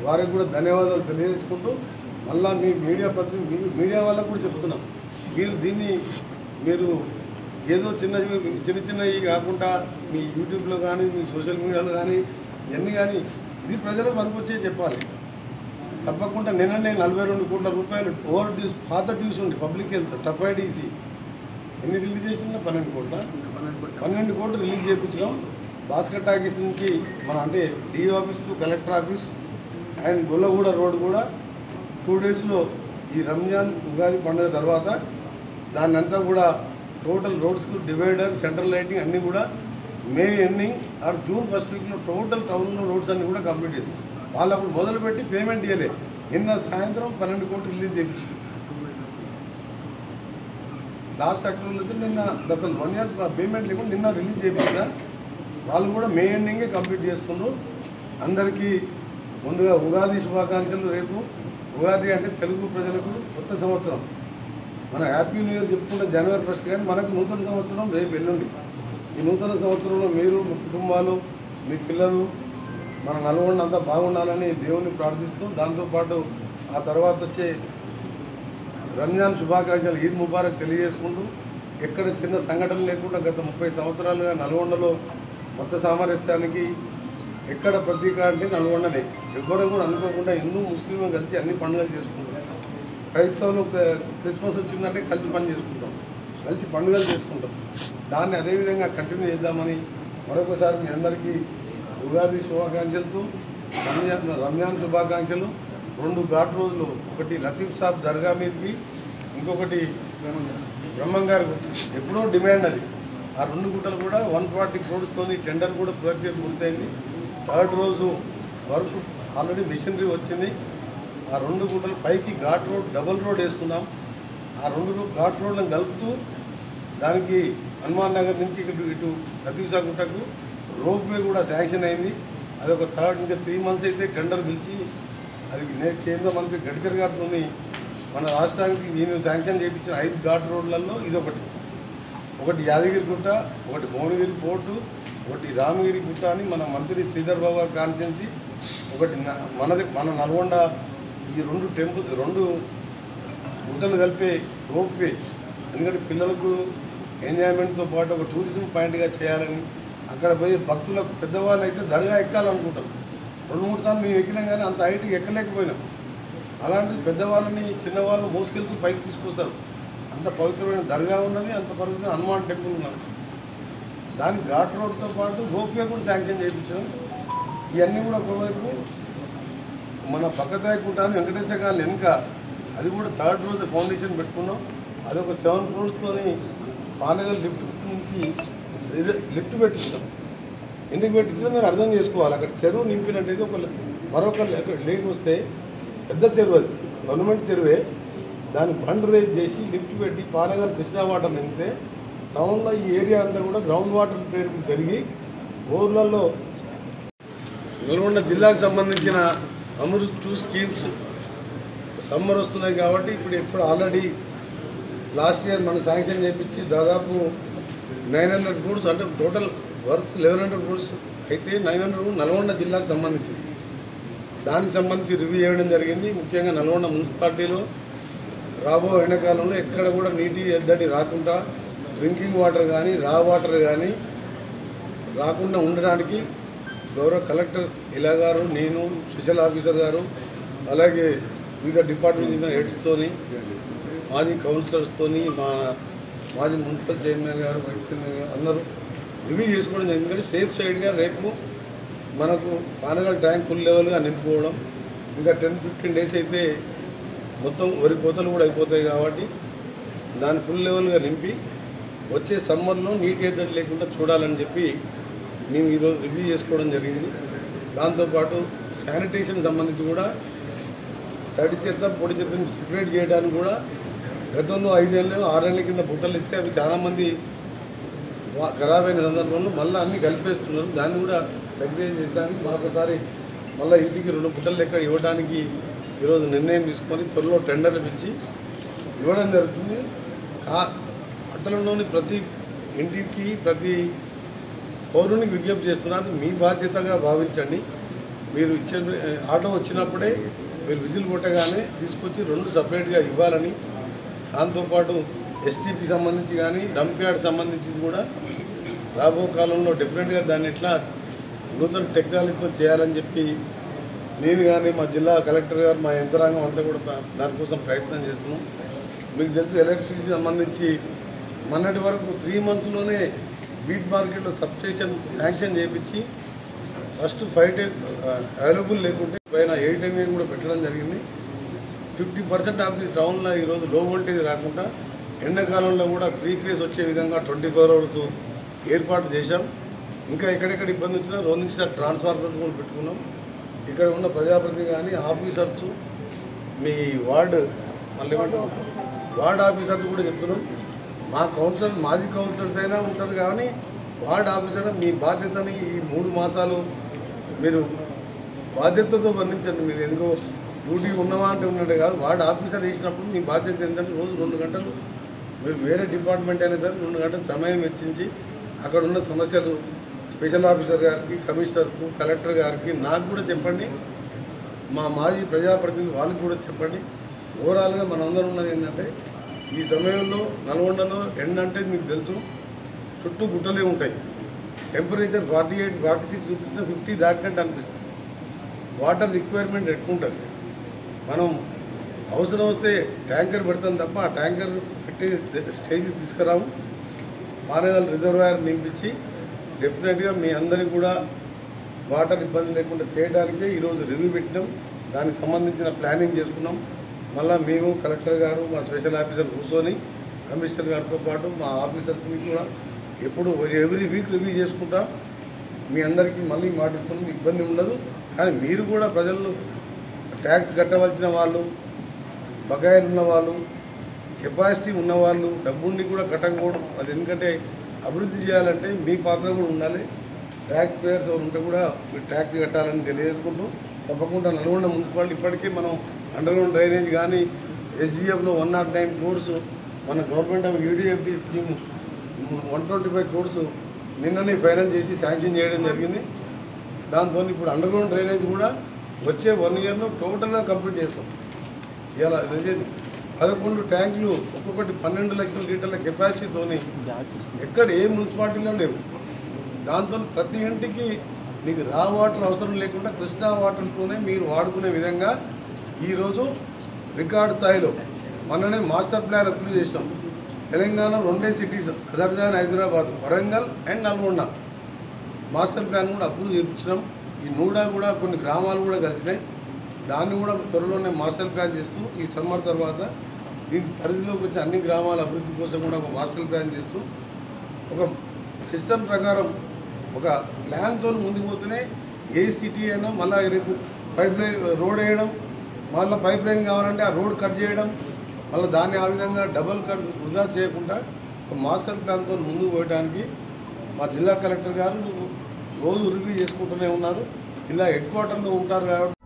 వారికి కూడా ధన్యవాదాలు తెలియజేసుకుంటూ మళ్ళీ మీ మీడియా వాళ్ళకు కూడా చెప్తున్నాం, మీరు దీన్ని ఏదో చిన్నవి కాకుండా మీ యూట్యూబ్లో కానీ మీ సోషల్ మీడియాలో కానీ ఇవన్నీ కానీ ఇది ప్రజలకు పనికొచ్చే చెప్పాలి. తప్పకుండా నిన్ననే 42 కోట్ల రూపాయలు ఓవర్ డ్యూస్ పాత డ్యూస్ ఉంది పబ్లిక్ హెల్త్ టఫైడీసీ ఎన్ని రిలీజ్ చేసినా 12 కోట్లు రిలీజ్ చేయించడం. భాస్కర్ టాకీస్ నుంచి మన అంటే DO office to collector office and Golluguda road కూడా 2 డేస్లో ఈ రంజాన్ ఉగాది పండుగ తర్వాత దాన్ని అంతా కూడా టోటల్ రోడ్స్కు డివైడర్ సెంట్రల్ లైటింగ్ అన్నీ కూడా May ending or June first వీక్లో టోటల్ టౌన్లో రోడ్స్ అన్నీ కూడా కంప్లీట్ చేసి వాళ్ళు అప్పుడు మొదలుపెట్టి పేమెంట్ ఇవ్వలేదు. నిన్న సాయంత్రం 12 కోట్లు రిలీజ్ చేయించారు. లాస్ట్ అక్టోబర్లో అయితే నిన్న గత 1 ఇయర్ పేమెంట్ లేకుండా నిన్న రిలీజ్ చేయించా. వాళ్ళు కూడా మే ఎండింగే కంప్లీట్ చేస్తున్నారు. అందరికీ ముందుగా ఉగాది శుభాకాంక్షలు. రేపు ఉగాది అంటే తెలుగు ప్రజలకు కొత్త సంవత్సరం. మన హ్యాపీ న్యూ ఇయర్ చెప్పుకుంటే జనవరి 1 కానీ మనకు నూతన సంవత్సరం రేపు ఎల్లుండి. ఈ నూతన సంవత్సరంలో మీరు మీ కుటుంబాలు మీ పిల్లలు మన నల్గొండ అంతా బాగుండాలని దేవుణ్ణి ప్రార్థిస్తూ దాంతోపాటు ఆ తర్వాత వచ్చే రంజాన్ శుభాకాంక్షలు ఈద్ ముబారక్ తెలియజేసుకుంటూ ఎక్కడ చిన్న సంఘటన లేకుండా గత 30 సంవత్సరాలుగా నల్గొండలో మొత్త సామరస్యానికి ఎక్కడ ప్రతీక అంటే నల్గొండనే. ఎవ్వరూ కూడా అనుకోకుండా హిందూ ముస్లిం కలిసి అన్ని పండుగలు చేసుకుంటాం. క్రైస్తవులు క్రిస్మస్ వచ్చిందంటే కలిసి పని చేసుకుంటాం, కలిసి పండుగలు చేసుకుంటాం. దాన్ని అదేవిధంగా కంటిన్యూ చేద్దామని మరొకసారి మీ అందరికీ ఉగాది శుభాకాంక్షలతో రంజాన్ శుభాకాంక్షలు. 2 ఘాట్ రోజులు, ఒకటి లతీఫ్ సాబ్ దర్గా మీదకి, ఇంకొకటి బ్రహ్మంగారి గుట్ట. ఎప్పుడో డిమాండ్ అది. ఆ 2 గుట్టలు కూడా 140 crores టెండర్ కూడా ప్రక్రియ పూర్తయింది. 3rd రోజు వర్క్ ఆల్రెడీ మిషనరీ వచ్చింది. ఆ 2 గుట్టలు పైకి ఘాట్ రోడ్ డబుల్ రోడ్ వేస్తున్నాం. ఆ 2 ఘాట్ రోడ్లను కలుపుతూ దానికి హనుమాన్ నగర్ నుంచి ఇటు లతీఫ్ సాబ్ గుట్టకు రోప్వే కూడా శాంక్షన్ అయింది. అది ఒక 3 months అయితే టెండర్ పిలిచి అది కేంద్ర మంత్రి గడ్కరీ గారితో మన రాష్ట్రానికి నేను శాంక్షన్ చేయించిన 5 ఘాట్ రోడ్లలో ఇదొకటి. ఒకటి యాదగిరి గుట్ట, ఒకటి భువనగిరి పోర్టు, ఒకటి రామగిరి గుట్ట అని మన మంత్రి శ్రీధర్ బాబు గారి కాన్స్టిట్యున్సీ, ఒకటి మన నల్గొండ. ఈ 2 టెంపుల్స్ 2 గుట్టలు కలిపే రోప్వే. ఎందుకంటే పిల్లలకు ఎంజాయ్మెంట్తో పాటు ఒక టూరిజం పాయింట్గా చేయాలని అక్కడ పోయి భక్తులకు పెద్దవాళ్ళు అయితే దర్గా ఎక్కాలనుకుంటారు. 2-3 సార్లు మేము ఎక్కినాం కానీ అంత హైట్కి ఎక్కలేకపోయినాం. అలాంటిది పెద్దవాళ్ళని చిన్నవాళ్ళు మోసుకెళ్తూ పైకి తీసుకొస్తారు. అంత పవిత్రమైన దర్గా ఉన్నది, అంత పవిత్రమైన హనుమాన్ టెంపుల్ ఉన్నది. దానికి ఘాట్ రోడ్తో పాటు రోప్వే కూడా శాంక్షన్ చేయించాం. ఇవన్నీ కూడా ఒకవైపు మన పక్కతాయకుంటాను వెంకటేశ్వర గారి వెనుక అది కూడా 3rd రోజు ఫౌండేషన్ పెట్టుకున్నాం. అదొక 7 crores పానగల్ లిఫ్ట్ నుంచి లిఫ్ట్ పెట్టించాం. ఎందుకు పెట్టించాలో మీరు అర్థం చేసుకోవాలి. అక్కడ చెరువు నింపినట్టయితే మరొక లేక్ వస్తే పెద్ద చెరువు, అది గవర్నమెంట్ చెరువే. దాన్ని బండ్ రేజ్ చేసి లిఫ్ట్ పెట్టి పానగల్ కృష్ణా వాటర్ నింపితే టౌన్లో ఈ ఏరియా అంతా కూడా గ్రౌండ్ వాటర్ పెరిగి ఊర్లలో నల్గొండ జిల్లాకు సంబంధించిన అమృత్ 2 స్కీమ్స్ సమ్మర్ వస్తున్నాయి కాబట్టి ఇప్పుడు ఆల్రెడీ లాస్ట్ ఇయర్ మనం శాంక్షన్ చేయించి దాదాపు 900 crores అంటే టోటల్ వర్క్స్ 1100 crores అయితే 900 నల్గొండ జిల్లాకు సంబంధించింది. దానికి సంబంధించి రివ్యూ చేయడం జరిగింది. ముఖ్యంగా నల్గొండ మున్సిపాలిటీలో రాబో ఎండాకాలంలో ఎక్కడ కూడా నీటి ఎద్దడి రాకుండా డ్రింకింగ్ వాటర్ కానీ రా వాటర్ కానీ రాకుండా ఉండడానికి గౌరవ కలెక్టర్ ఇలా గారు, నేను, స్పెషల్ ఆఫీసర్ గారు, అలాగే వివిధ డిపార్ట్మెంట్ హెడ్స్తోని, మాజీ కౌన్సిలర్స్తోని, మా మాజీ మున్సిపల్ చైర్మన్ గారు, వైస్ చైర్మన్ గారు అందరూ రివ్యూ చేసుకోవడం జరిగింది. ఎందుకంటే సేఫ్ సైడ్గా రేపు మనకు పానగల్ ట్యాంక్ ఫుల్ లెవెల్గా నింపుకోవడం, ఇంకా 10-15 days అయితే మొత్తం వరి కోతలు కూడా అయిపోతాయి కాబట్టి దాన్ని ఫుల్ లెవెల్గా నింపి వచ్చే సమ్మర్లో నీటి ఎద్దడి లేకుండా చూడాలని చెప్పి మేము ఈరోజు రివ్యూ చేసుకోవడం జరిగింది. దాంతోపాటు శానిటేషన్ సంబంధించి కూడా తడి చెత్త పొడి చెత్తని సెపరేట్ చేయడానికి కూడా గతంలో 5 ఏళ్ళు 6 ఏళ్ళ కింద బుట్టలు ఇస్తే అవి చాలామంది ఖరాబ్ అయిన సందర్భంలో మళ్ళీ అన్నీ కలిపేస్తున్నారు. దాన్ని కూడా సెపరేట్ చేయడానికి మరొకసారి మళ్ళీ ఇంటికి 2 బుట్టలు లెక్క ఇవ్వడానికి ఈరోజు నిర్ణయం తీసుకొని త్వరలో టెండర్లు పిలిచి ఇవ్వడం జరుగుతుంది. పట్టణంలోని ప్రతి ఇంటికి ప్రతి పౌరునికి విజ్ఞప్తి చేస్తున్నారు, మీ బాధ్యతగా భావించండి. మీరు ఇచ్చే ఆటో వచ్చినప్పుడే మీరు విజిల్ కొట్టగానే తీసుకొచ్చి 2 సపరేట్గా ఇవ్వాలని, దాంతోపాటు ఎస్టీపీ సంబంధించి కానీ డంప్ యార్డ్ సంబంధించింది కూడా రాబో కాలంలో డెఫినెట్గా దాన్ని ఎట్లా నూతన టెక్నాలజీతో చేయాలని చెప్పి నేను కానీ మా జిల్లా కలెక్టర్ గారు మా యంత్రాంగం అంతా కూడా దానికోసం ప్రయత్నం చేస్తున్నాం. మీకు తెలుసు ఎలక్ట్రిసిటీ సంబంధించి మొన్నటి వరకు 3 monthsలోనే బీట్ మార్కెట్లో సబ్స్టేషన్ శాంక్షన్ చేయించి ఫస్ట్ 5 అవైలబుల్ లేకుంటే పైన 8 MA కూడా పెట్టడం జరిగింది. 50% ఆఫ్ ది టౌన్లో ఈరోజు లో వోల్టేజ్ రాకుండా ఎండాకాలంలో కూడా 3 phase వచ్చే విధంగా 24 hours ఏర్పాటు చేశాం. ఇంకా ఎక్కడెక్కడ ఇబ్బంది వచ్చినా 2 నుంచి ట్రాన్స్ఫార్మర్ కూడా పెట్టుకున్నాం. ఇక్కడ ఉన్న ప్రజాప్రతినిధి కానీ ఆఫీసర్స్ మీ వార్డు ఆఫీసర్స్ కూడా చెప్తున్నాం. మా కౌన్సిలర్ మాజీ కౌన్సిలర్స్ అయినా ఉంటారు కానీ వార్డు ఆఫీసర్ మీ బాధ్యతని ఈ 3 మాసాలు మీరు బాధ్యతతో బంధించండి. మీరు ఎందుకో డ్యూటీ ఉన్నవా అంటే ఉన్నట్టు కాదు, వార్డు ఆఫీసర్ వేసినప్పుడు మీ బాధ్యత ఏంటంటే రోజు 2 గంటలు మీరు వేరే డిపార్ట్మెంట్ అయినా సరే 2 గంటలు సమయం వెచ్చించి అక్కడ ఉన్న సమస్యలు స్పెషల్ ఆఫీసర్ గారికి, కమిషనర్కు, కలెక్టర్ గారికి నాకు కూడా చెప్పండి, మా మాజీ ప్రజాప్రతినిధులు వాళ్ళకి కూడా చెప్పండి. ఓవరాల్గా మనందరం ఉన్నది ఏంటంటే ఈ సమయంలో నల్గొండలో ఎండ అంటే మీకు తెలుసు చుట్టూ గుట్టలే ఉంటాయి. టెంపరేచర్ 48, 46 చూపించిన 50 దాటినట్టు అనిపిస్తుంది. వాటర్ రిక్వైర్మెంట్ ఎక్కువ ఉంటుంది. మనం అవసరం వస్తే ట్యాంకర్ పెడతాం తప్ప ఆ ట్యాంకర్ పెట్టి స్టేజ్కి తీసుకురాము. పానగల్ రిజర్వాయర్ నింపించి డెఫినెట్గా మీ అందరికీ కూడా వాటర్ ఇబ్బంది లేకుండా చేయడానికే ఈరోజు రివ్యూ పెట్టినాం. దానికి సంబంధించిన ప్లానింగ్ చేసుకున్నాం. మళ్ళీ మేము కలెక్టర్ గారు మా స్పెషల్ ఆఫీసర్ కూర్చొని కమిషనర్ గారితో పాటు మా ఆఫీసర్స్ని కూడా ఎప్పుడు ఎవ్రీ వీక్ రివ్యూ చేసుకుంటాం. మీ అందరికీ మళ్ళీ మాటిస్తున్నాం, ఇబ్బంది ఉండదు. కానీ మీరు కూడా ప్రజలు ట్యాక్స్ కట్టవలసిన వాళ్ళు, బకాయిలు ఉన్నవాళ్ళు, కెపాసిటీ ఉన్నవాళ్ళు డబ్బుండి కూడా కట్టకపోవడం అది ఎందుకంటే అభివృద్ధి చేయాలంటే మీ పాత్ర కూడా ఉండాలి. ట్యాక్స్ పేయర్స్ ఉంటే కూడా మీరు ట్యాక్స్ కట్టాలని తెలియజేసుకుంటూ తప్పకుండా నల్గొండ మున్సిపాలిటీ ఇప్పటికే మనం అండర్గ్రౌండ్ డ్రైనేజ్ కానీ SGFలో 109 crores మన government of UDFD scheme 125 crores నిన్ననే ఫైనల్ చేసి శాంక్షన్ చేయడం జరిగింది. దాంతో ఇప్పుడు అండర్గ్రౌండ్ డ్రైనేజ్ కూడా వచ్చే 1 yearలో టోటల్గా కంప్లీట్ చేస్తాం. ఇలా 11 ట్యాంకులు ఒక్కొక్కటి 12 లక్షల లీటర్ల కెపాసిటీతో ఎక్కడ ఏ మున్సిపాలిటీలో లేవు. దాంతో ప్రతి ఇంటికి మీకు రా వాటర్ అవసరం లేకుండా కృష్ణా వాటర్తోనే మీరు వాడుకునే విధంగా ఈరోజు రికార్డు స్థాయిలో మొన్ననే మాస్టర్ ప్లాన్ అప్రూవ్ చేసినాం. Telangana 2 cities other than Hyderabad, Warangal and Nalgonda master plan కూడా అప్రూవ్ చేయించినాం. ఈ నూడా కూడా కొన్ని గ్రామాలు కూడా కలిసినాయి. దాన్ని కూడా త్వరలోనే మాస్టర్ ప్లాన్ చేస్తూ ఈ సమ్మర్ తర్వాత దీని పరిధిలోకి వచ్చే అన్ని గ్రామాల అభివృద్ధి కోసం కూడా ఒక మాస్టర్ ప్లాన్ చేస్తూ ఒక సిస్టమ్ ప్రకారం ఒక ప్లాన్తో ముందుకు పోతేనే ఏ సిటీ అయినా మళ్ళీ రేపు పైప్ లైన్ రోడ్ వేయడం, మళ్ళీ పైప్ లైన్ కావాలంటే ఆ రోడ్ కట్ చేయడం, మళ్ళీ దాన్ని ఆ విధంగా డబల్ కట్ వృధా చేయకుండా ఒక మాస్టర్ ప్లాన్తో ముందుకు పోయడానికి మా జిల్లా కలెక్టర్ గారు రోజు రివ్యూ చేసుకుంటూనే ఉన్నారు. ఇలా హెడ్ క్వార్టర్లో ఉంటారు కాబట్టి